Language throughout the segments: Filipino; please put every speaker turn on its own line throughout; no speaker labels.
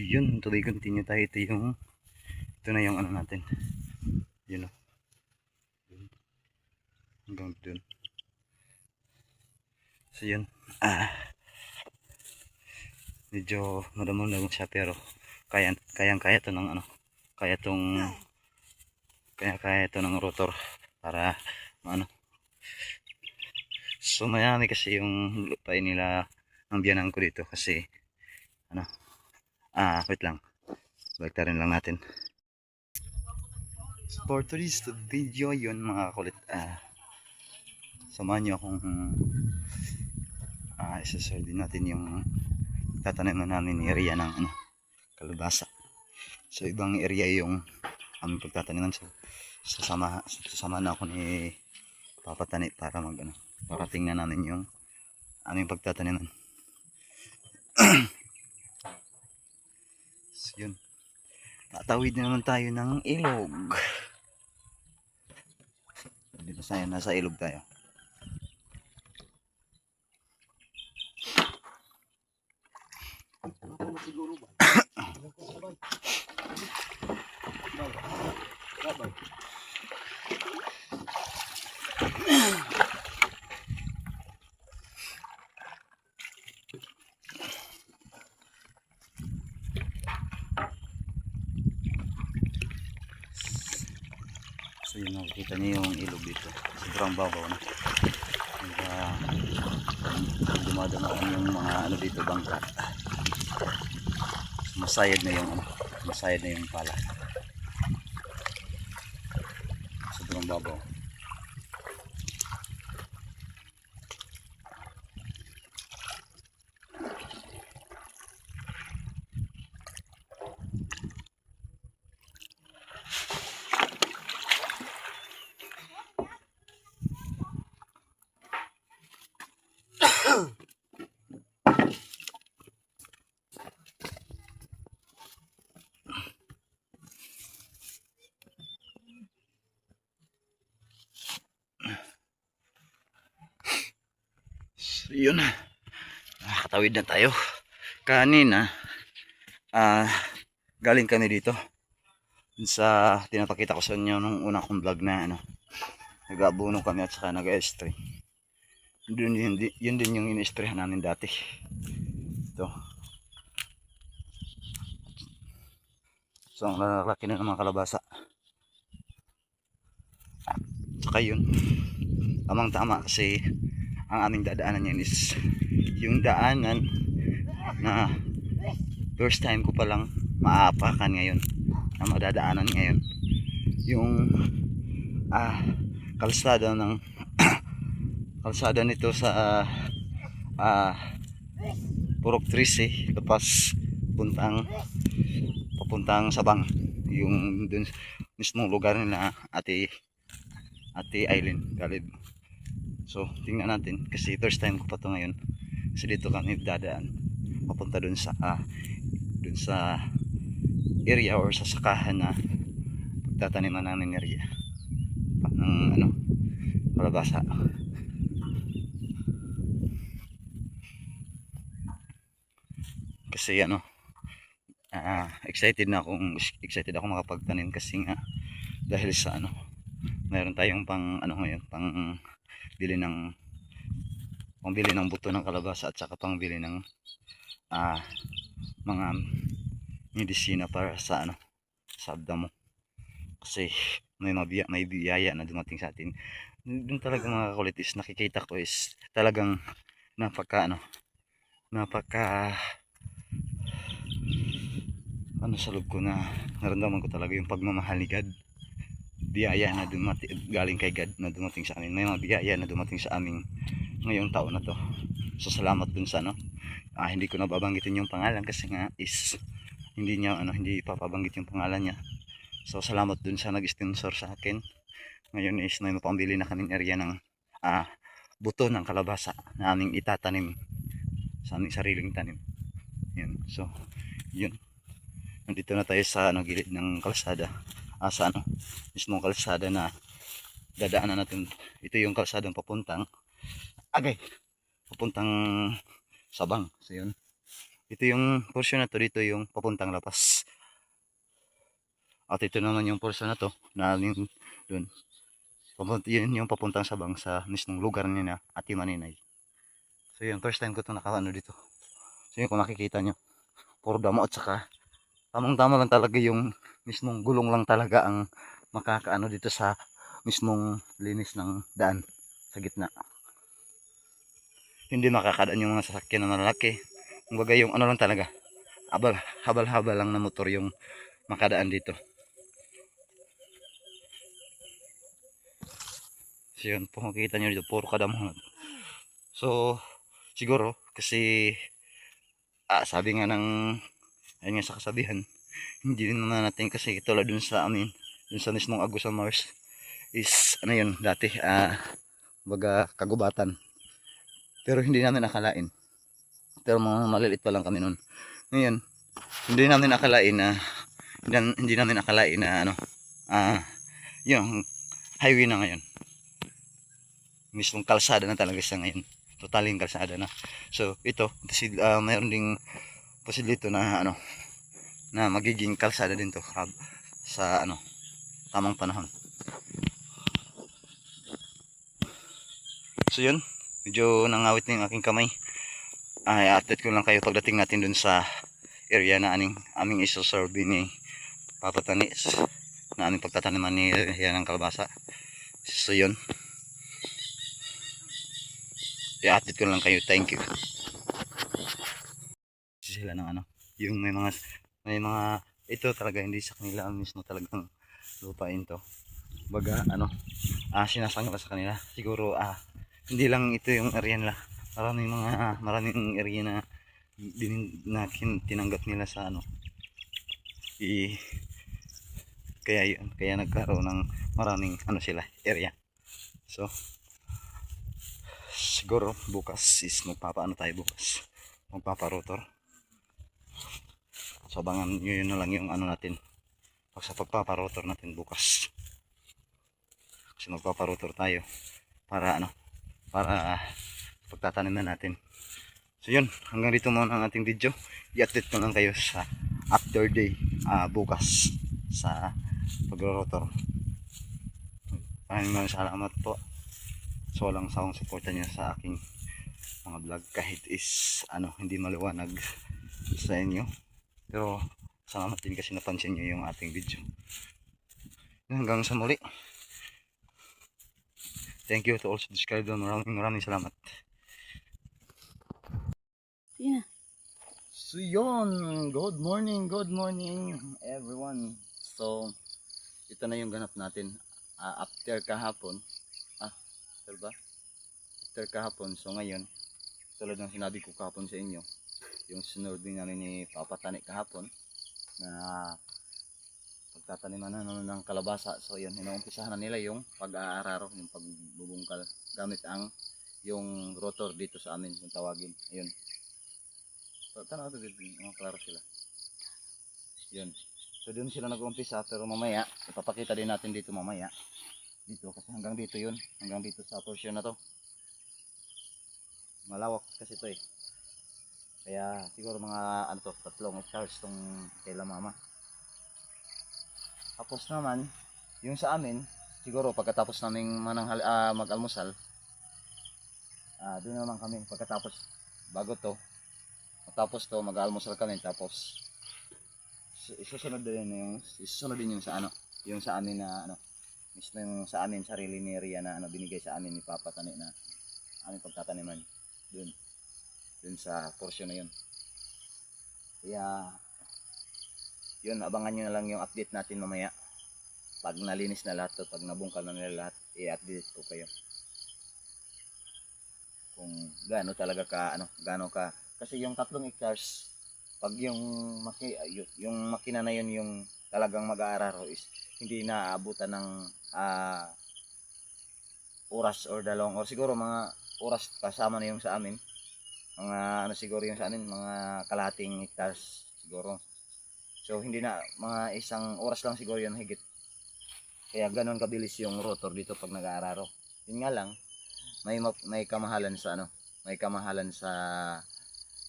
Yun, tuloy continue tayo. Ito na yung ano natin. Yun o. Hanggang dun. So yun. Medyo madamon lang siya pero kaya to ng ano. Kaya to ng rotor para ano. So mayami kasi yung lupain nila ang biyanan ko dito kasi ano. Wait lang. Baliktarin lang natin. For today's video yun mga kulit. Samahan nyo akong isa-share din natin yung tataniman namin ni area ng ano, kalabasa. So ibang area yung aming pagtataniman. So sasama na ako ni Papa Tani para para tingnan namin yung aming pagtataniman. So yun, tatawid na naman tayo ng ilog. Dito nasa ilog tayo. Siguro ba? So yun, nakikita niyo yung ilog dito. Sobrang babaw na. Dumadaan yung mga ano dito, bangka. Masayad na yung pala. Sobrang babaw. So yun, nakatawid na tayo. Kanina galing kami dito sa tinapakita ko sa inyo nung una kong vlog na ano, nag-aabuno kami at saka nag-estry. Yun din yung in-estryhan namin dati. Ito. So ang lalaki na ng mga kalabasa. Saka yun, tamang tama kasi ang aming dadaanan yan is yung daanan na first time ko palang maapakan ngayon, na madadaanan ngayon, yung kalsada ng kalsada nito sa Purok 13 tapos papuntang Sabang, yung dun mismong lugar nila Ate Aileen Galib. So tingnan natin kasi first time ko pa to ngayon kasi dito kami dadaan papunta dun sa area or sa sakahan na pagtataniman namin area ng ano, kalabasa. Kasi ano, excited ako makapagtanim kasi nga dahil sa ano, mayroon tayong pang ano ngayon, pangbili ng buto ng kalabasa at saka pangbili ng mga medisina para sa ano, sa abdamo. Kasi may biyaya na dumating sa atin. Doon talaga mga kulitis, nakikita ko is talagang napaka sa loob ko na naramdaman ko talaga yung pagmamahal ni God. Biyaya na galing kay God na dumating sa amin. May mga biyaya na dumating sa amin ngayong taon na to. So salamat dun sa hindi ko na babanggitin yung pangalan kasi nga is hindi papabanggit yung pangalan niya. So salamat dun sa nag-sponsor sa akin. Ngayon is may mapambili na kaming area ng buto ng kalabasa na aming itatanim sa aming sariling tanim. Yun. So yun, nandito na tayo sa gilid ng kalsada, sa mismong kalsada na dadaanan natin. Ito yung kalsadang papuntang Sabang. So yun, Ito yung portion na to, dito yung papuntang lapas. At ito naman yung portion na to na yung dun. Yun yung papuntang sabang sa mismong lugar niya na Ati Maninay. So yun, first time ko ito nakaano dito. So yun, kung nakikita nyo, puro damo at saka tamang-tama lang talaga yung mismong gulong lang talaga ang makakaano dito sa mismong linis ng daan sa gitna. Hindi makakadaan yung mga sasakyan na malalaki. Kumbaga yung ano lang talaga, habal-habal lang na motor yung makadaan dito. So yun, kung makikita nyo dito, puro kadamo. So, siguro, kasi sabi nga ng, ayun nga sa kasabihan, hindi rin naman natin kasi tulad dun sa amin, dun sa mismong Agusan Mars, is, ano yun, dati, baga kagubatan. Pero hindi namin akalain. Pero mga malilit pa lang kami nun. Ngayon, hindi namin akalain na, hindi namin akalain na, ano, yung highway na ngayon. Mismong kalsada na talaga siya ngayon. Totaling kalsada na. So, ito, mayroon ding posibilito na, ano, na magiging kalsada din to sa, ano, tamang panahon. So, yun. Medyo nangawit na yung aking kamay. I-update ko lang kayo pagdating natin dun sa area na aming isosorbe ni Papa Tanis na aming pagtataniman ni yan ng kalabasa. So, yun. I-update ko lang kayo. Thank you. Sila ng ano, yung may mga ito talaga hindi sa kanila mismo talagang lupain to. Baga ano, sinasangla sa kanila. Siguro hindi lang ito yung area nila. Maraming area na tinanggap nila sa ano. Kaya yun, kaya nagkaroon ng maraming ano sila area. So siguro bukas is magpapaano tayo bukas. Magpaparotor. So abangan nyo yun na lang yung ano natin sa pagpaparotor natin bukas. Kasi magpaparotor tayo para ano, para pagtatanim na natin. So yun, hanggang dito muna ang ating video. I-update ko lang kayo sa after day bukas sa pagrotor. Maraming salamat po sa walang sawang suporta niyo sa aking mga vlog kahit is ano, hindi maliwanag sa inyo. Pero salamat din kasi napansin nyo yung ating video. Hanggang sa muli. Thank you to all subscribers. Maraming salamat.
Yeah.
So yun, good morning everyone. So ito na yung ganap natin after kahapon. After ba? After kahapon. So ngayon, tulad ng sinabi ko kahapon sa inyo, yung sunod din namin ni Papa Tani kahapon na pagtataniman na ng kalabasa. So yun, inuumpisahan na nila yung pag-aararo, yung pagbubungkal gamit ang yung rotor dito sa amin, yung tawagin. Ayun. So tanaw ito dito, mga klaro sila. Yun. So doon sila nag-uumpisa, pero mamaya ipapakita din natin dito mamaya. Dito kasi hanggang dito yun, hanggang dito sa portion na to. Malawak kasi to eh. Kaya siguro mga ano to, 3 hectares tong kaila mama. Tapos naman, yung sa amin, siguro pagkatapos naming mag-almusal, doon naman kami pagkatapos bago to. Tapos to mag-almusal kami tapos isusunod din yung sa ano, yung sa amin na ano, mismo yung sa amin sarili ni area na ano binigay sa amin ni Papa Tani na aming pagtataniman dun sa portion na yun. Kaya yun, abangan nyo na lang yung update natin mamaya pag nalinis na lahat to, pag nabungkal na nila lahat, i-update ko kayo kung gaano talaga ka ano, gaano ka, kasi yung 3 hectares pag yung makina na yun yung talagang mag-aararo is hindi na aabutan ng oras or 2 or siguro mga oras kasama na yung sa amin, mga ano siguro yung sa amin mga kalahating hectares siguro. So hindi na, mga 1 oras lang siguro yun higit. Kaya ganoon kabilis yung rotor dito pag nag-aararo. Yun nga lang, may kamahalan sa ano, may kamahalan sa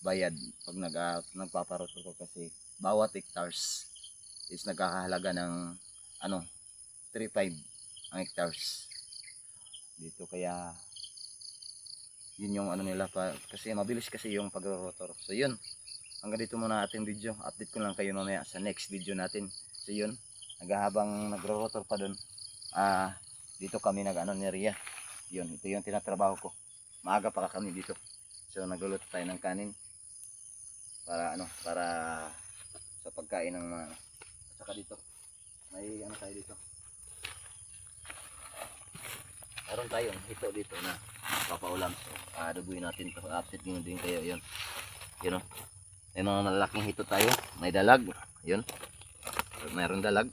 bayad pag nagpaparotor ko kasi bawat hectares is nagkakahalaga ng ano 3.5 ang hectares dito, kaya yun yung ano nila pa, kasi mabilis kasi yung pagro-rotor. So yun, hanggang dito muna ating video. Update ko lang kayo mamaya sa next video natin. So yun, habang nagro-rotor pa dun, dito kami nag-ano ni Ria. Yun, ito yung tinatrabaho ko. Maaga pa kami dito. So nagluluto tayo ng kanin para ano, para sa pagkain ng mga, at saka dito may ano tayo dito, meron tayong hito dito na papaulam. So adubuin natin to, update nyo din kayo. Yun, yun o, may mga malalaking hito tayo, may dalag, yun, mayroon dalag,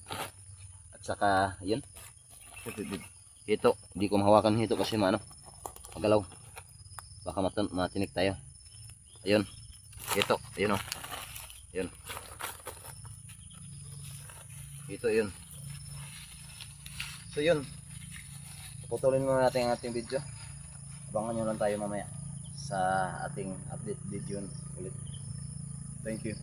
at saka yun hito. Hindi ko mahawakan hito kasi maano, magalaw, baka matinik tayo. Ayun, hito, ayun o, yun, hito yun. So yun, putulin muna natin ang ating video. Abangan nyo lang tayo mamaya sa ating update video ulit. Thank you.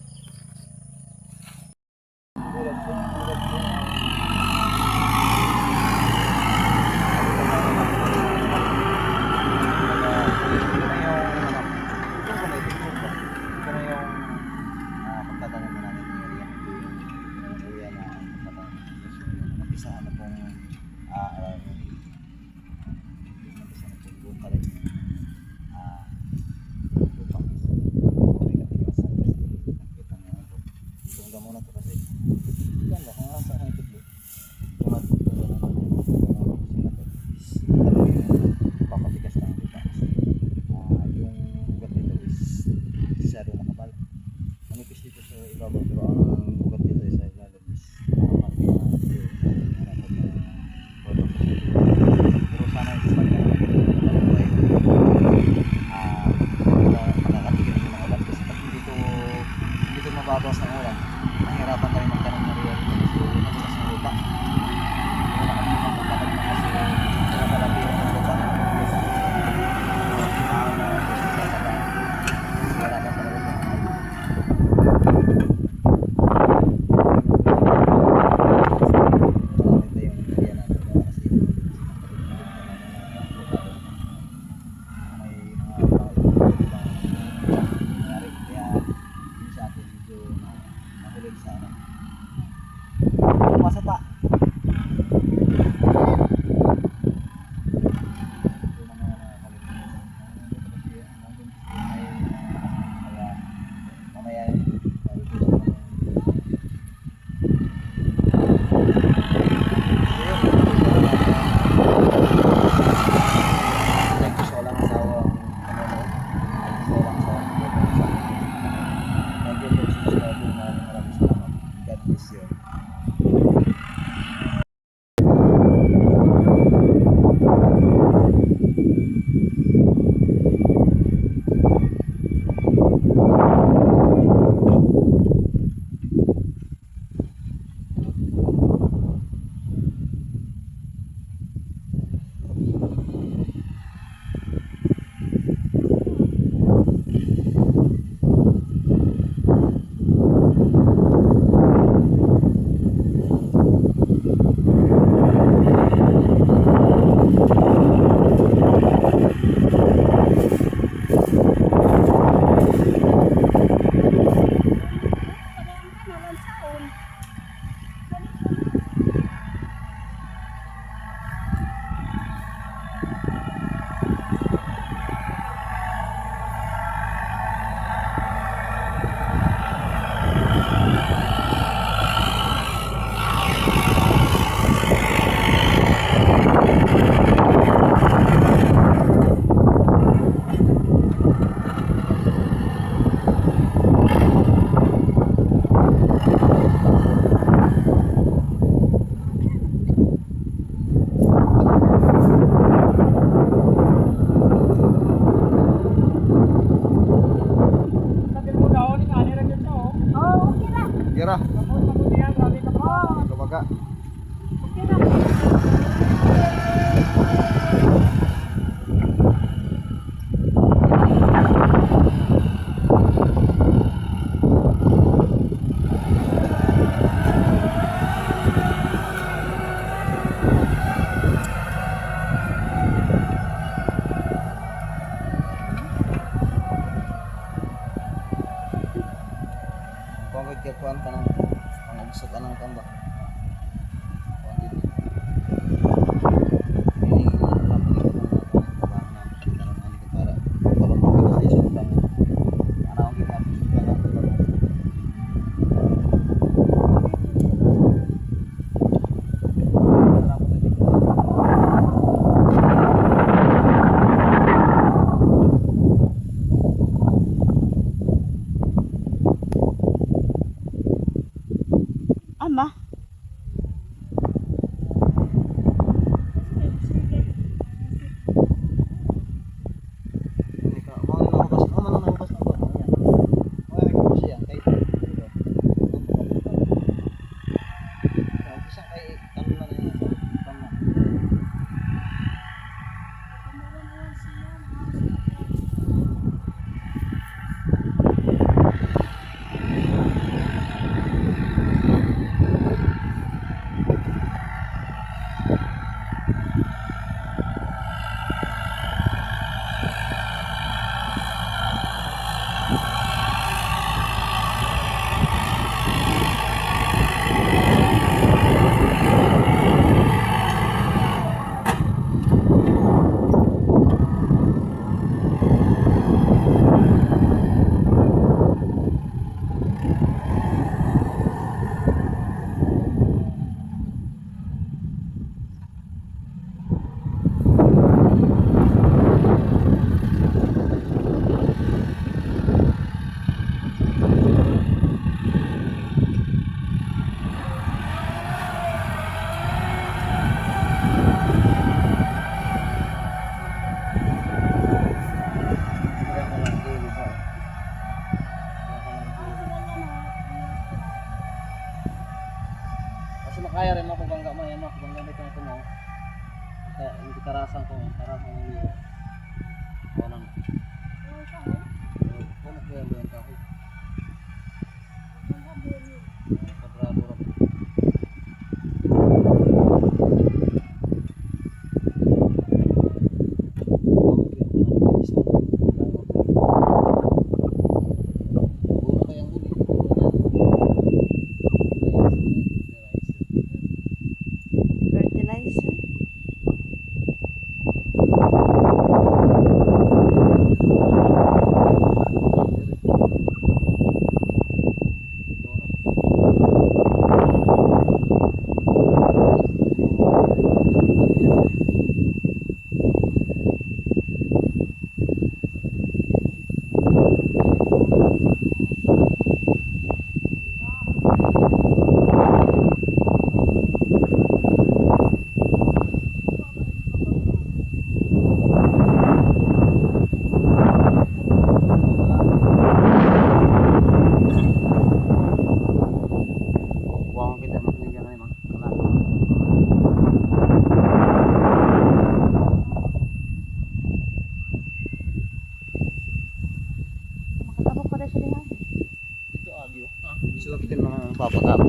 Babawas ng ulan, nahihirapan tayo magtanong na rin kasi nagsas ng lupa. Wala kami magpapatag na kasi pinapalaki ng lupa. Nahihirapan talaga ng masa pa. Kira. Kumbaga. magod kay kuan ka ng pangugso ka ng kamba. Kuan dito. Ini alam ko dito ng kuan na karon ani para para magkita sa isang ana ang ginapos ka na ko.
Ama. Kaya rin ako bangga mo, yan ako bangga nito ito mo. Hindi karasan ko, karasan ng liyo. Walang. Ano kaya ba yung kahoy? Kabrado rin. Fertilizer. Makatapok pa rin siya diha.
Ito agyo. Sila kita mga papatap.